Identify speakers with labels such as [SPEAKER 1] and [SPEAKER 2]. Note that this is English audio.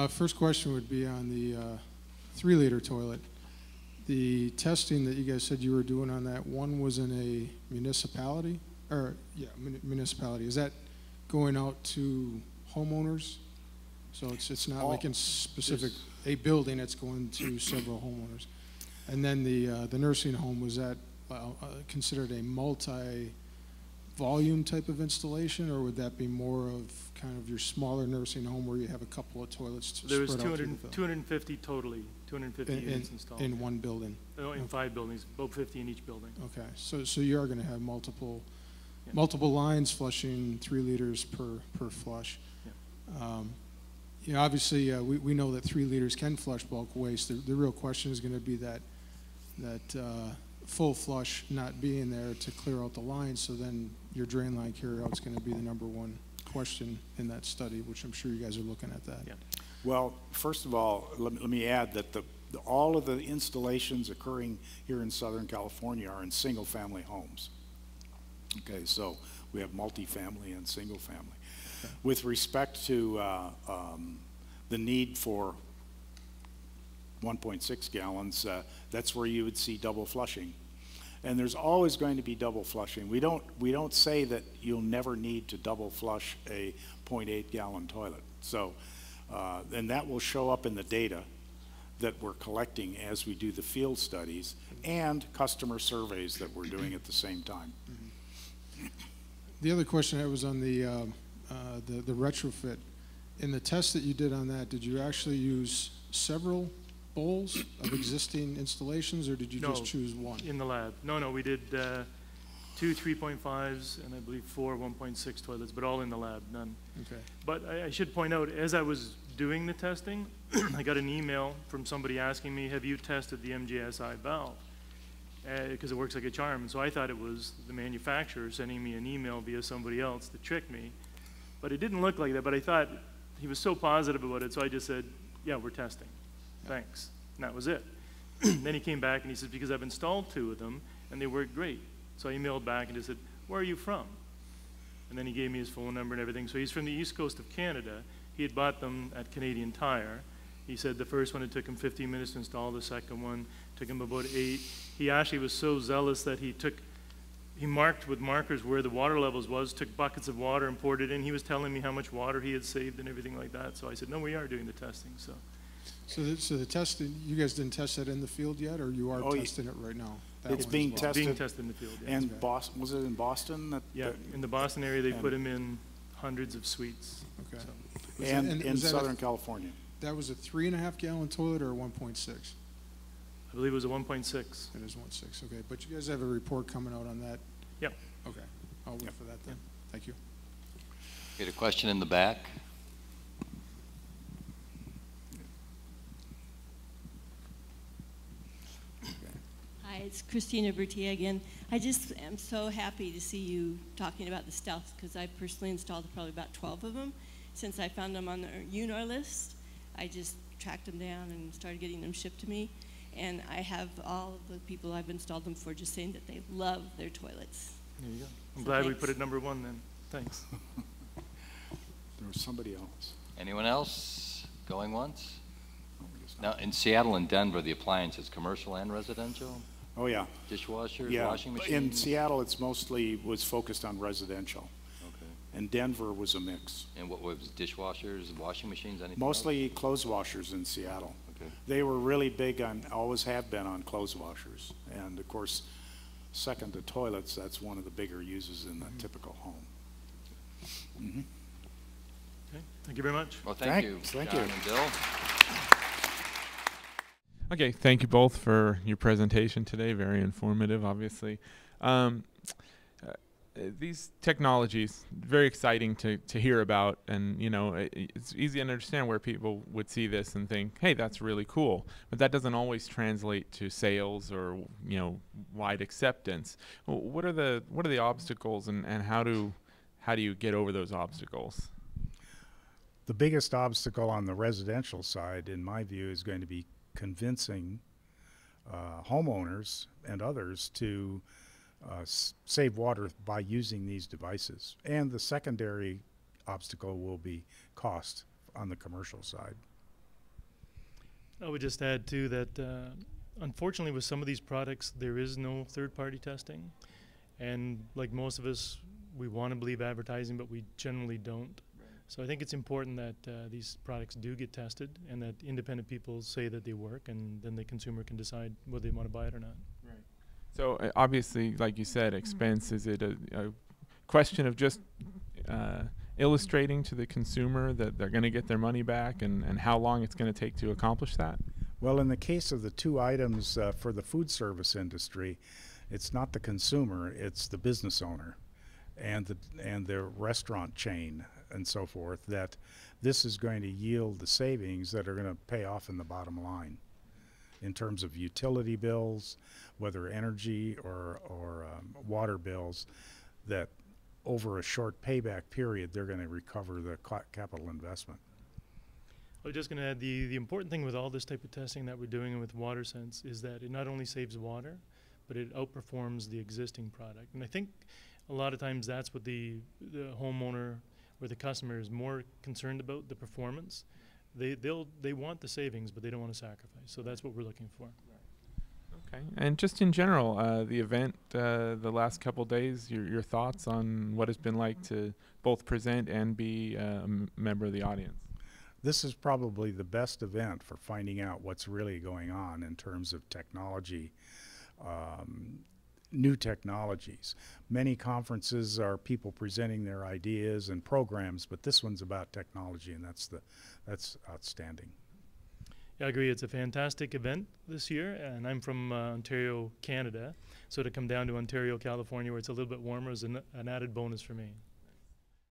[SPEAKER 1] First question would be on the 3-liter toilet. The testing that you guys said you were doing on that, one was in a municipality, or yeah, municipality. Is that going out to homeowners? So it's not like in specific a building, it's going to several homeowners. And then the nursing home, was that considered a multi-volume type of installation, or would that be more of kind of your smaller nursing home where you have a couple of toilets to
[SPEAKER 2] There was
[SPEAKER 1] spread out through the
[SPEAKER 2] 250 totally, 250 units installed.
[SPEAKER 1] In one building?
[SPEAKER 2] No, in 5 buildings, about 50 in each building.
[SPEAKER 1] Okay, so you are going to have multiple lines flushing 3 liters per flush. Yeah. Obviously, we know that 3 liters can flush bulk waste. The real question is going to be that full flush not being there to clear out the line, so then your drain line carryout is going to be the #1 question in that study, which I'm sure you guys are looking at that.
[SPEAKER 2] Yeah.
[SPEAKER 3] Well, first of all, let me add that all of the installations occurring here in Southern California are in single-family homes. Okay, so we have multifamily and single-family. Okay. With respect to the need for 1.6 gallons, that's where you would see double flushing. And there's always going to be double flushing. We don't say that you'll never need to double flush a 0.8 gallon toilet. So, and that will show up in the data that we're collecting as we do the field studies and customer surveys that we're doing at the same time.
[SPEAKER 1] Mm-hmm. The other question I was on the retrofit. In the test that you did on that, did you actually use several bowls of existing installations, or did you just choose one?
[SPEAKER 2] In the lab. No, we did 2 3.5s and I believe 4 1.6 toilets, but all in the lab, none.
[SPEAKER 1] Okay.
[SPEAKER 2] But I should point out, as I was doing the testing, I got an email from somebody asking me, have you tested the MGSI valve? Because it works like a charm. And so I thought it was the manufacturer sending me an email via somebody else to trick me. But it didn't look like that, but I thought he was so positive about it, so I just said, yeah, we're testing. Thanks. And that was it. Then he came back and he said, because I've installed 2 of them and they work great. So I emailed back and just said, where are you from? And then he gave me his phone number and everything. So he's from the east coast of Canada. He had bought them at Canadian Tire. He said the first one, it took him 15 minutes to install. The second one took him about 8. He actually was so zealous that he marked with markers where the water levels was, took buckets of water and poured it in. He was telling me how much water he had saved and everything like that. So I said, no, we are doing the testing. So
[SPEAKER 1] the testing, you guys didn't test that in the field yet, or you are testing it right now?
[SPEAKER 3] It's being tested.
[SPEAKER 2] Being tested in the field, yeah.
[SPEAKER 3] And Boston, was it in Boston?
[SPEAKER 2] In the Boston area, they put them in hundreds of suites.
[SPEAKER 1] Okay.
[SPEAKER 2] So.
[SPEAKER 3] And in Southern California.
[SPEAKER 1] That was a 3.5 gallon toilet or a 1.6?
[SPEAKER 2] I believe it was a 1.6.
[SPEAKER 1] It is 1.6, okay. But you guys have a report coming out on that?
[SPEAKER 2] Yep.
[SPEAKER 1] Okay. I'll wait for that then. Thank you.
[SPEAKER 4] Get a question in the back.
[SPEAKER 5] Hi, it's Christina Bertia again. I just am so happy to see you talking about the stealth, because I personally installed probably about 12 of them. Since I found them on the UNOR list, I just tracked them down and started getting them shipped to me. And I have all of the people I've installed them for just saying that they love their toilets.
[SPEAKER 2] There you go. I'm glad we put it #1 then. Thanks.
[SPEAKER 3] There was somebody else.
[SPEAKER 4] Anyone else going once? Now, in Seattle and Denver, the appliance is commercial and residential?
[SPEAKER 3] Oh, yeah.
[SPEAKER 4] Dishwashers, washing machines?
[SPEAKER 3] In Seattle, it's mostly was focused on residential.
[SPEAKER 4] Okay.
[SPEAKER 3] And Denver was a mix.
[SPEAKER 4] And what was dishwashers, washing machines, anything
[SPEAKER 3] Mostly clothes washers in Seattle.
[SPEAKER 4] Okay.
[SPEAKER 3] They were really big on, always have been on clothes washers. And of course, second to toilets, that's one of the bigger uses in the typical home. Mm-hmm.
[SPEAKER 2] Okay. Thank you very much.
[SPEAKER 4] Well, thank you,
[SPEAKER 3] Thank
[SPEAKER 4] John
[SPEAKER 3] you.
[SPEAKER 4] and Bill.
[SPEAKER 6] Okay, thank you both for your presentation today. Very informative, obviously. These technologies, very exciting to hear about, and it's easy to understand where people would see this and think, hey, that's really cool, but that doesn't always translate to sales or wide acceptance. What are the obstacles, and how do you get over those obstacles?
[SPEAKER 7] The biggest obstacle on the residential side, in my view, is going to be convincing homeowners and others to save water by using these devices. And the secondary obstacle will be cost on the commercial side.
[SPEAKER 2] I would just add too that unfortunately with some of these products there is no third-party testing, and like most of us, we want to believe advertising, but we generally don't. So I think it's important that these products do get tested and that independent people say that they work, and then the consumer can decide whether they want to buy it or not.
[SPEAKER 6] Right. So obviously, like you said, expense, is it a question of just illustrating to the consumer that they're going to get their money back, and how long it's going to take to accomplish that?
[SPEAKER 7] Well, in the case of the two items for the food service industry, it's not the consumer, it's the business owner and the restaurant chain and so forth, that this is going to yield the savings that are going to pay off in the bottom line in terms of utility bills, whether energy or water bills, that over a short payback period they're going to recover the capital investment.
[SPEAKER 2] I was just going to add the important thing with all this type of testing that we're doing with WaterSense is that it not only saves water, but it outperforms the existing product. And I think a lot of times that's what the homeowner or the customer is more concerned about, the performance. They want the savings, but they don't want to sacrifice. So that's what we're looking for.
[SPEAKER 6] Okay. And just in general, the event, the last couple days, your thoughts on what it's been like to both present and be a member of the audience?
[SPEAKER 7] This is probably the best event for finding out what's really going on in terms of technology, new technologies. Many conferences are people presenting their ideas and programs, but this one's about technology, and that's outstanding.
[SPEAKER 2] Yeah, I agree. It's a fantastic event this year, and I'm from Ontario, Canada. So to come down to Ontario, California, where it's a little bit warmer, is an added bonus for me.